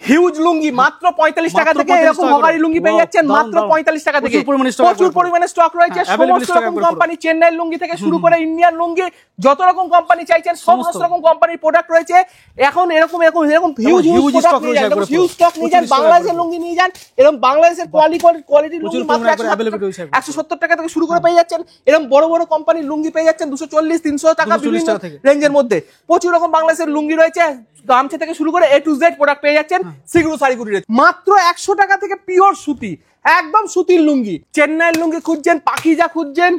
Huge লুঙ্গি মাত্র 45 টাকা থেকে এরকম হকারি লুঙ্গি পেয়ে যাচ্ছেন মাত্র 45 টাকা থেকে। প্রচুর পরিমাণে স্টক রয়েছে, সমস্ত রকম কোম্পানি, চেন্নাই লুঙ্গি থেকে শুরু করে ইন্ডিয়ান লুঙ্গি, যত রকম কোম্পানি চাইছেন সমস্ত রকম কোম্পানির প্রোডাক্ট রয়েছে। এখন এরকম হিউজ স্টক নিয়ে যান, বাংলাদেশের লুঙ্গি নিয়ে যান, এরকম বাংলাদেশের কোয়ালিটির লুঙ্গি মাত্র 170 টাকা থেকে শুরু করে পেয়ে যাচ্ছেন। এরকম বড় বড় কোম্পানির লুঙ্গি পেয়ে যাচ্ছেন 240-300 টাকা বিভিন্ন রেঞ্জের মধ্যে। প্রচুর রকম বাংলাদেশের লুঙ্গি রয়েছে, গামছা থেকে শুরু করে A to Z প্রোডাক্ট পেয়ে যাচ্ছেন সিগুরু শাড়িগুটির মাত্র 100 টাকা থেকে। পিওর সুতি, একদম সুতির লুঙ্গি, চেন্নাইয়ের লুঙ্গি খুঁজছেন, পাখিজা খুঁজছেন,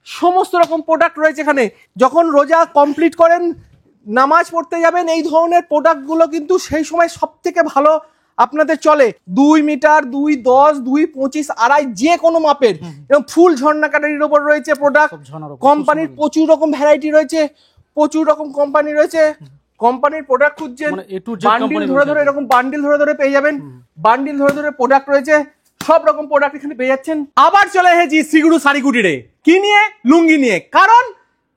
সমস্ত রকম প্রোডাক্ট রয়েছে এখানে। যখন রোজা কমপ্লিট করেন, নামাজ পড়তে যাবেন, এই ধরনের প্রোডাক্টগুলো কিন্তু সেই সময় সব থেকে ভালো আপনাদের চলে। 2 মিটার, 2.10, 2.25, 2.5 যে কোনো মাপের এবং ফুল ঝর্ণা কাটারির উপর রয়েছে প্রোডাক্ট। কোম্পানির প্রচুর রকম ভ্যারাইটি রয়েছে, প্রচুর রকম কোম্পানি রয়েছে। কোম্পানির প্রোডাক্ট খুঁজছেন, বান্ডিল ধরে ধরে এরকম বান্ডিল ধরে ধরে পেয়ে যাবেন, বান্ডিল ধরে ধরে প্রোডাক্ট রয়েছে, সব রকম প্রোডাক্ট এখানে পেয়ে যাচ্ছেন। আবার চলে এসেছি সিগুরু শাড়িগুটিরে, কি নিয়ে? লুঙ্গি নিয়ে। কারণ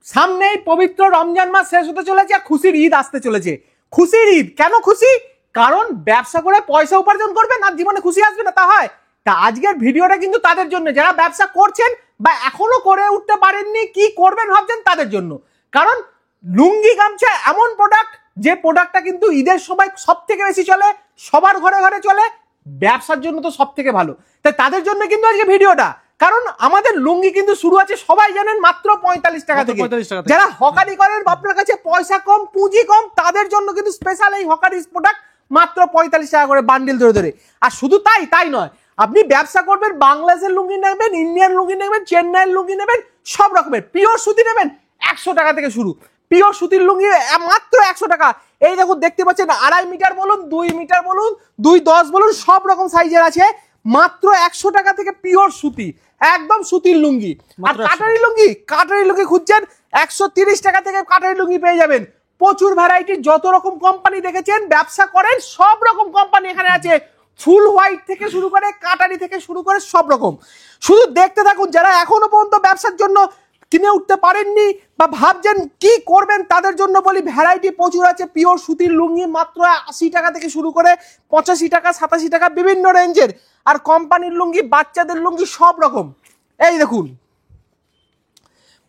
সামনেই পবিত্র রমজান মাস শেষ হতে চলেছে, খুশির ঈদ আসতে চলেছে। খুশির ঈদ কেন খুশি? কারণ ব্যবসা করে পয়সা উপার্জন করবেন আর জীবনে খুশি আসবে না, তা হয়? তা আজকের ভিডিওটা কিন্তু তাদের জন্য যারা ব্যবসা করছেন বা এখনো করে উঠতে পারেননি, কি করবেন ভাবছেন তাদের জন্য। কারণ লুঙ্গি গামছা এমন প্রোডাক্ট, যে প্রোডাক্টটা কিন্তু ঈদের সময় সব থেকে বেশি চলে, সবার ঘরে ঘরে চলে, ব্যবসার জন্য তো সব থেকে ভালো। তাই তাদের জন্য কিন্তু আজকে ভিডিওটা। কারণ আমাদের লুঙ্গি কিন্তু শুরু আছে সবাই জানেন মাত্র 45 টাকা থেকে। যারা হকারি করেন, আপনার কাছে পয়সা কম, পুঁজি কম, তাদের জন্য কিন্তু স্পেশাল এই হকারি প্রোডাক্ট মাত্র 45 টাকা করে বান্ডিল ধরে ধরে। আর শুধু তাই নয়, আপনি ব্যবসা করবেন, বাংলাদেশের লুঙ্গি নেবেন, ইন্ডিয়ান লুঙ্গি নেবেন, চেন্নাইয়ের লুঙ্গি নেবেন, সব রকমের পিওর সুতি নেবেন, 100 টাকা থেকে শুরু। পিওর সুতির লুঙ্গি মাত্র 100 টাকা। এই দেখুন দেখতে পাচ্ছেন, 2.5 মিটার বলুন, 2 মিটার বলুন, 2.10 বলুন, সব রকম সাইজের আছে। মাত্র 100 টাকা থেকে পিওর সুতি, একদম সুতির লুঙ্গি। আর কাটারি লুঙ্গি খুঁজছেন, 130 টাকা থেকে কাটারি লুঙ্গি পেয়ে যাবেন। প্রচুর ভ্যারাইটির, যত রকম কোম্পানি দেখেছেন, ব্যবসা করেন, সব রকম কোম্পানি এখানে আছে। ফুল হোয়াইট থেকে শুরু করে, কাটারি থেকে শুরু করে সব রকম। শুধু দেখতে থাকুন। যারা এখনো পর্যন্ত ব্যবসার জন্য কিনে উঠতে পারেননি বা ভাবছেন কি করবেন, তাদের জন্য বলি ভ্যারাইটি প্রচুর আছে। পিওর সুতির লুঙ্গি মাত্র 80 টাকা থেকে শুরু করে 85 টাকা, 87 টাকা, বিভিন্ন রেঞ্জের। আর কোম্পানির লুঙ্গি, বাচ্চাদের লুঙ্গি, সব রকম। এই দেখুন,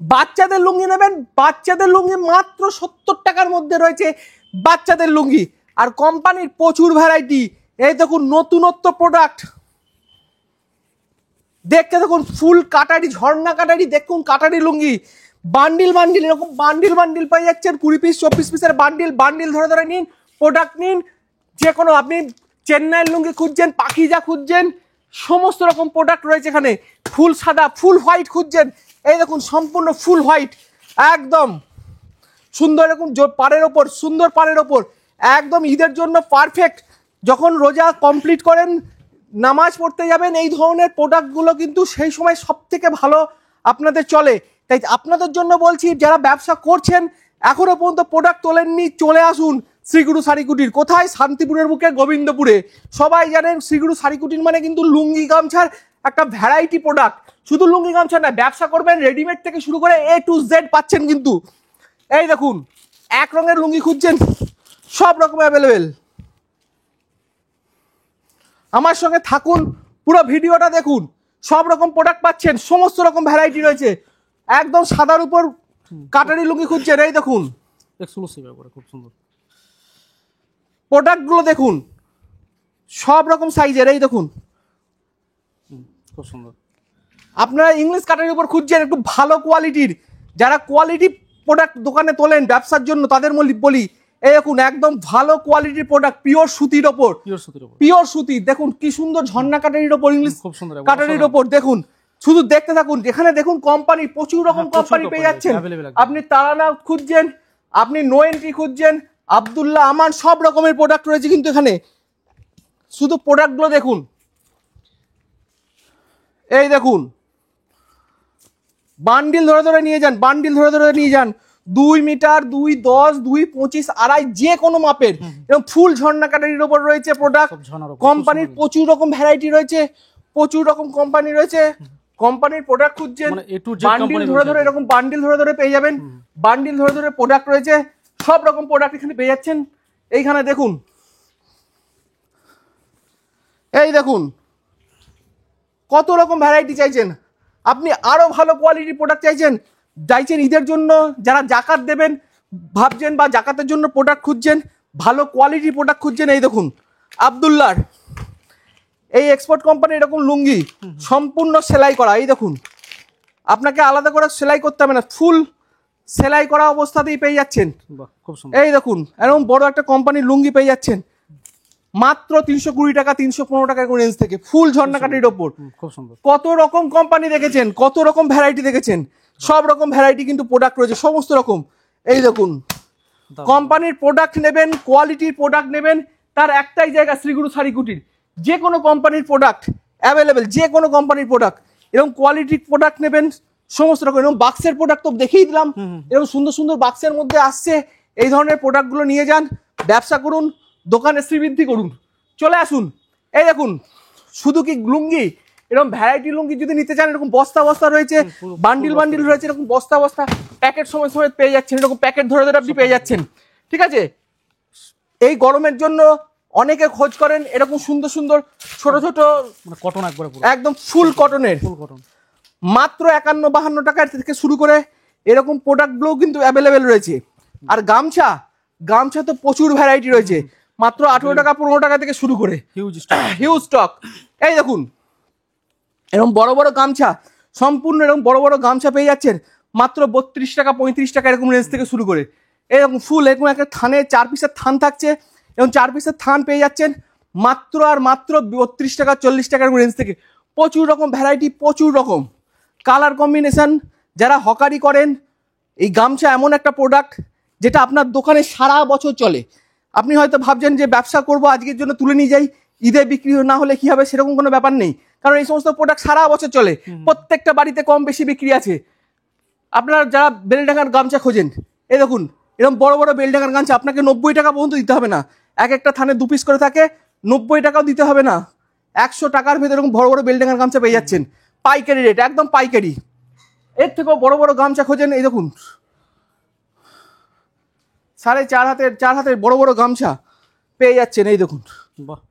বাচ্চাদের লুঙ্গি নেবেন, বাচ্চাদের লুঙ্গি মাত্র 70 টাকার মধ্যে রয়েছে বাচ্চাদের লুঙ্গি। আর কোম্পানির প্রচুর ভ্যারাইটি। এই দেখুন নতুনত্ব প্রোডাক্ট, দেখতে দেখুন, ফুল কাটারি, ঝর্ণা কাটারি, দেখুন কাটারি লুঙ্গি, বান্ডিল এরকম বান্ডিল পেয়ে যাচ্ছেন। 20 পিস 24 পিসের বান্ডিল ধরে ধরে নিন, প্রোডাক্ট নিন। যে কোনো, আপনি চেন্নাইয়ের লুঙ্গি খুঁজছেন, পাখিজা খুঁজছেন, সমস্ত রকম প্রোডাক্ট রয়েছে এখানে। ফুল সাদা, ফুল হোয়াইট খুঁজছেন, এই দেখুন সম্পূর্ণ ফুল হোয়াইট, একদম সুন্দর, এরকম পাড়ের ওপর, সুন্দর পাড়ের ওপর, একদম ঈদের জন্য পারফেক্ট। যখন রোজা কমপ্লিট করেন, নামাজ পড়তে যাবেন, এই ধরনের প্রোডাক্টগুলো কিন্তু সেই সময় সব থেকে ভালো আপনাদের চলে। তাই আপনাদের জন্য বলছি, যারা ব্যবসা করছেন, এখনো পর্যন্ত প্রোডাক্ট তোলেননি, চলে আসুন শ্রীগুরু শাড়িকুটির। কোথায়? শান্তিপুরের বুকে, গোবিন্দপুরে। সবাই জানেন শ্রীগুরু শাড়িকুটির মানে কিন্তু লুঙ্গি গামছার একটা ভ্যারাইটি প্রোডাক্ট। শুধু লুঙ্গি গামছা না, ব্যবসা করবেন, রেডিমেড থেকে শুরু করে A to Z পাচ্ছেন কিন্তু। এই দেখুন, এক রঙের লুঙ্গি খুঁজছেন, সব রকম অ্যাভেলেবেল। আমার সঙ্গে থাকুন, পুরো ভিডিওটা দেখুন, সব রকম প্রোডাক্ট পাচ্ছেন, সমস্ত রকম ভ্যারাইটি রয়েছে। একদম সাদার উপর কাটারি লুঙ্গি খুঁজছেন, এই দেখুন খুব সুন্দর প্রোডাক্টগুলো দেখুন, সব রকম সাইজের। এই দেখুন খুব সুন্দর। আপনারা ইংলিশ কাটারির উপর খুঁজছেন একটু ভালো কোয়ালিটির, যারা কোয়ালিটি প্রোডাক্ট দোকানে তোলেন ব্যবসার জন্য, তাদের বলি এই দেখুন একদম ভালো কোয়ালিটির প্রোডাক্ট, পিওর সুতির ওপর, পিওর সুতি। দেখুন কি সুন্দর ঝর্ণা কাটারির ওপর, ইংলিশ কাটারির ওপর। দেখুন, শুধু দেখতে থাকুন। এখানে দেখুন কোম্পানি, প্রচুর রকম কোম্পানি পেয়ে যাচ্ছেন। আপনি তারানা খুঁজছেন, আপনি নো এন্ট্রি খুঁজছেন, আব্দুল্লাহ, আমান, সব রকমের প্রোডাক্ট রয়েছে কিন্তু এখানে। শুধু প্রোডাক্টগুলো দেখুন, এই দেখুন বান্ডিল ধরে ধরে নিয়ে যান, বান্ডিল ধরে ধরে নিয়ে যান। 2 মিটার, 2.10, 2.25, 2.5 যে কোনো মাপের, এবং ফুল ঝর্ণা কাটারির উপর রয়েছে প্রোডাক্ট। কোম্পানির প্রচুর রকম ভ্যারাইটি রয়েছে, প্রচুর রকম কোম্পানি রয়েছে। কোম্পানির প্রোডাক্ট খুঁজছেন, বান্ডিল ধরে ধরে এরকম বান্ডিল ধরে ধরে পেয়ে যাবেন, বান্ডিল ধরে ধরে প্রোডাক্ট রয়েছে, সব রকম প্রোডাক্ট এখানে পেয়ে যাচ্ছেন। এইখানে দেখুন এই দেখুন কত রকম ভ্যারাইটি চাইছেন আপনি, আরো ভালো কোয়ালিটির প্রোডাক্ট চাইছেন ঈদের জন্য, যারা জাকাত দেবেন ভাবছেন বা জাকাতের জন্য প্রোডাক্ট খুঁজছেন, ভালো কোয়ালিটির প্রোডাক্ট খুঁজছেন, এই দেখুন আব্দুল্লাহর এই এক্সপোর্ট কোম্পানি এরকম লুঙ্গি সম্পূর্ণ সেলাই করা, এই দেখুন আপনাকে আলাদা করে সেলাই করতে হবে না, ফুল সেলাই করা অবস্থাতেই পেয়ে যাচ্ছেন। এই দেখুন এরকম বড় একটা কোম্পানির লুঙ্গি পেয়ে যাচ্ছেন মাত্র 320 টাকা 315 টাকা রেঞ্জ থেকে, ফুল ঝর্ণা কাটির ওপর। কত রকম কোম্পানি দেখেছেন, কত রকম ভ্যারাইটি দেখেছেন, সব রকম ভ্যারাইটি কিন্তু প্রোডাক্ট রয়েছে সমস্ত রকম। এই দেখুন কোম্পানির প্রোডাক্ট নেবেন, কোয়ালিটির প্রোডাক্ট নেবেন, তার একটাই জায়গা শ্রীগুরু শাড়ি কুটির। যে কোনো কোম্পানির প্রোডাক্ট অ্যাভেলেবেল, যে কোনো কোম্পানির প্রোডাক্ট, এরকম কোয়ালিটির প্রোডাক্ট নেবেন সমস্ত রকম। এরকম বাক্সের প্রোডাক্ট তো দেখিয়ে দিলাম, এরকম সুন্দর সুন্দর বাক্সের মধ্যে আসছে, এই ধরনের প্রোডাক্টগুলো নিয়ে যান, ব্যবসা করুন, দোকানে শ্রীবৃদ্ধি করুন, চলে আসুন। এই দেখুন শুধু কি লুঙ্গি, এরকম ভ্যারাইটি লুঙ্গি যদি নিতে চান এরকম বস্তা বস্তা রয়েছে, বান্ডিল বান্ডিল রয়েছে, এরকম বস্তা বস্তা প্যাকেট সময় সময় পেয়ে যাচ্ছেন, এরকম প্যাকেট ধরে ধরে আপনি পেয়ে যাচ্ছেন। ঠিক আছে, এই গরমের জন্য অনেকে খোঁজ করেন এরকম সুন্দর সুন্দর ছোট ছোট কটন, একদম ফুল কটনের, মাত্র 51-52 টাকা থেকে শুরু করে এরকম প্রোডাক্টগুলোও কিন্তু অ্যাভেলেবেল রয়েছে। আর গামছা, গামছা তো প্রচুর ভ্যারাইটি রয়েছে, মাত্র 18 টাকা 15 টাকা থেকে শুরু করে হিউজ স্টক। এই দেখুন এরকম বড় বড় গামছা, সম্পূর্ণ এরকম বড় বড় গামছা পেয়ে যাচ্ছেন মাত্র 32 টাকা 35 টাকা এরকম রেঞ্জ থেকে শুরু করে। এরকম ফুল এরকম একটা থানে 4 পিসের থান থাকছে, এবং 4 পিসের থান পেয়ে যাচ্ছেন মাত্র আর মাত্র 32 টাকা 40 টাকার রেঞ্জ থেকে। প্রচুর রকম ভ্যারাইটি, প্রচুর রকম কালার কম্বিনেশন। যারা হকারি করেন, এই গামছা এমন একটা প্রোডাক্ট যেটা আপনার দোকানে সারা বছর চলে। আপনি হয়তো ভাবছেন যে ব্যবসা করব আজকের জন্য তুলে নিয়ে যাই, ঈদে বিক্রি না হলে কি হবে, সেরকম কোনো ব্যাপার নেই, কারণ এই সমস্ত প্রোডাক্ট সারা বছর চলে, প্রত্যেকটা বাড়িতে কম বেশি বিক্রি আছে। আপনারা যারা বেলডাঙ্গার গামছা খোঁজেন, এই দেখুন এরকম বড় বড় বেলডাঙ্গার গামছা আপনাকে 90 টাকা পর্যন্ত দিতে হবে না, এক একটা থানে 2 পিস করে থাকে, 90 টাকাও দিতে হবে না, 100 টাকার ভেতরে এরকম বড় বড় বেলডাঙ্গার গামছা পেয়ে যাচ্ছেন, পাইকারি রেট, একদম পাইকারি। এর থেকেও বড় বড় গামছা খোঁজেন, এই দেখুন 4.5 হাতের বড় বড় গামছা পেয়ে যাচ্ছেন। এই দেখুন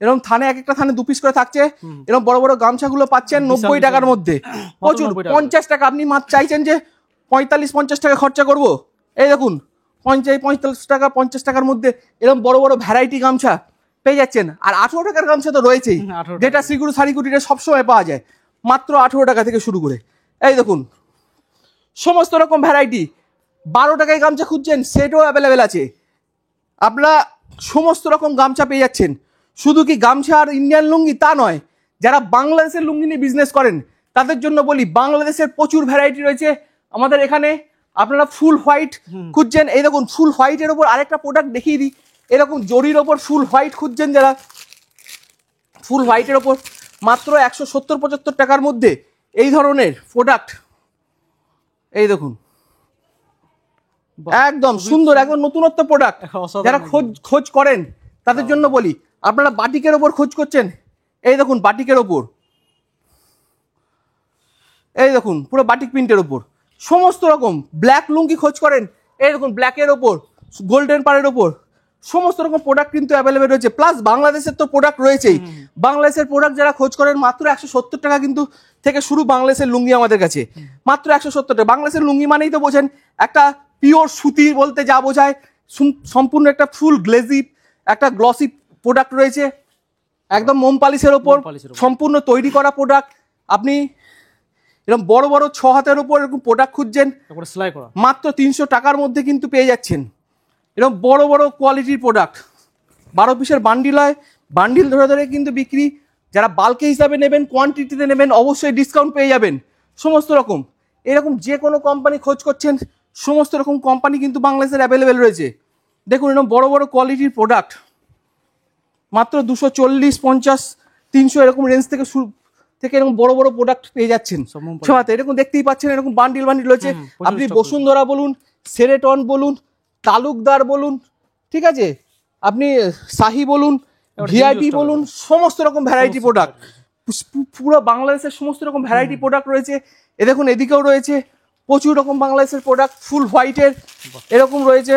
এরকম থানে এক একটা থানে 2 পিস করে থাকছে, এরকম বড় বড় গামছাগুলো পাচ্ছেন 90 টাকার মধ্যে, প্রচুর। 50 টাকা আপনি মাত্র চাইছেন যে 45-50 টাকা খরচা করব, এই দেখুন 45 টাকা 50 টাকার মধ্যে এরকম বড় বড় ভ্যারাইটি গামছা পেয়ে যাচ্ছেন। আর 18 টাকার গামছা তো রয়েছেই, যেটা শ্রীগুরু শাড়ি কুটিরে সবসময় পাওয়া যায় মাত্র 18 টাকা থেকে শুরু করে। এই দেখুন সমস্ত রকম ভ্যারাইটি। 12 টাকায় গামছা খুঁজছেন, সেটাও অ্যাভেলেবেল আছে, আপনারা সমস্ত রকম গামছা পেয়ে যাচ্ছেন। শুধু কি গামছা আর ইন্ডিয়ান লুঙ্গি তা নয়, যারা বাংলাদেশের লুঙ্গি নিয়ে বিজনেস করেন তাদের জন্য বলি, বাংলাদেশের প্রচুর ভ্যারাইটি রয়েছে আমাদের এখানে। আপনারা ফুল হোয়াইট খুঁজছেন, এই দেখুন ফুল হোয়াইটের ওপর আরেকটা প্রোডাক্ট দেখিয়ে দিই, এরকম জরির ওপর ফুল হোয়াইট খুঁজছেন যারা, ফুল হোয়াইটের ওপর মাত্র 170-75 টাকার মধ্যে এই ধরনের প্রোডাক্ট। এই দেখুন একদম সুন্দর, একদম নতুনত্ব প্রোডাক্ট। যারা খোঁজ করেন তাদের জন্য বলি, আপনারা বাটিকের ওপর খোঁজ করছেন, এই দেখুন বাটিকের ওপর, এই দেখুন পুরো বাটিক প্রিন্টের ওপর সমস্ত রকম। ব্ল্যাক লুঙ্গি খোঁজ করেন, এই দেখুন ব্ল্যাকের ওপর, গোল্ডেন পাড়ের ওপর সমস্ত রকম প্রোডাক্ট কিন্তু অ্যাভেলেবেল রয়েছে। প্লাস বাংলাদেশের তো প্রোডাক্ট রয়েছেই, বাংলাদেশের প্রোডাক্ট যারা খোঁজ করেন মাত্র 170 টাকা কিন্তু থেকে শুরু বাংলাদেশের লুঙ্গি আমাদের কাছে, মাত্র 170 টাকা। বাংলাদেশের লুঙ্গি মানেই তো বোঝেন একটা পিওর সুতি বলতে যা বোঝায়, সম্পূর্ণ একটা ফুল গ্লেজি একটা গ্লসি প্রোডাক্ট রয়েছে, একদম মোম পালিশের ওপর সম্পূর্ণ তৈরি করা প্রোডাক্ট। আপনি এরকম বড় বড় 6 হাতের ওপর এরকম প্রোডাক্ট খুঁজছেন, মাত্র 300 টাকার মধ্যে কিন্তু পেয়ে যাচ্ছেন। এরকম বড় বড় কোয়ালিটির প্রোডাক্ট 12 পিসের বান্ডিল হয়, বান্ডিল ধরে ধরে কিন্তু বিক্রি। যারা বাল্কে হিসাবে নেবেন, কোয়ান্টিটিতে নেবেন, অবশ্যই ডিসকাউন্ট পেয়ে যাবেন সমস্ত রকম। এরকম যে কোনো কোম্পানি খোঁজ করছেন, সমস্ত রকম কোম্পানি কিন্তু বাংলাদেশের অ্যাভেলেবেল রয়েছে। দেখুন এরকম বড় বড় কোয়ালিটির প্রোডাক্ট মাত্র 240, 50, 300 এরকম রেঞ্জ থেকে এরকম বড় বড় প্রোডাক্ট পেয়ে যাচ্ছেন সবাতে। এরকম দেখতেই পাচ্ছেন এরকম বান্ডিল বান্ডিল রয়েছে। আপনি বসুন্ধরা বলুন, সেরেটন বলুন, তালুকদার বলুন, ঠিক আছে, আপনি শাহি বলুন, ভিআইপি বলুন, সমস্ত রকম ভ্যারাইটি প্রোডাক্ট পুরো বাংলাদেশের সমস্ত রকম ভ্যারাইটি প্রোডাক্ট রয়েছে। এ দেখুন এদিকেও রয়েছে প্রচুর রকম বাংলাদেশের প্রোডাক্ট, ফুল হোয়াইটের এরকম রয়েছে,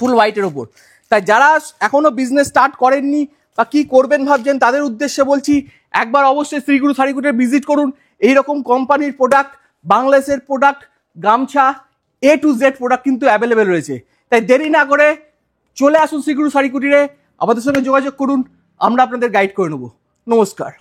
ফুল হোয়াইটের ওপর। তাই যারা এখনো বিজনেস স্টার্ট করেননি বা কি করবেন ভাবছেন তাদের উদ্দেশ্যে বলছি, একবার অবশ্যই শ্রীগুরু শাড়িকুটির ভিজিট করুন। এইরকম কোম্পানির প্রোডাক্ট, বাংলাদেশের প্রোডাক্ট, গামছা A to Z প্রোডাক্ট কিন্তু অ্যাভেলেবেল রয়েছে। তাই দেরি না করে চলে আসুন শ্রীগুরু শাড়িকুটিরে, আমাদের সঙ্গে যোগাযোগ করুন, আমরা আপনাদের গাইড করে নেব। নমস্কার।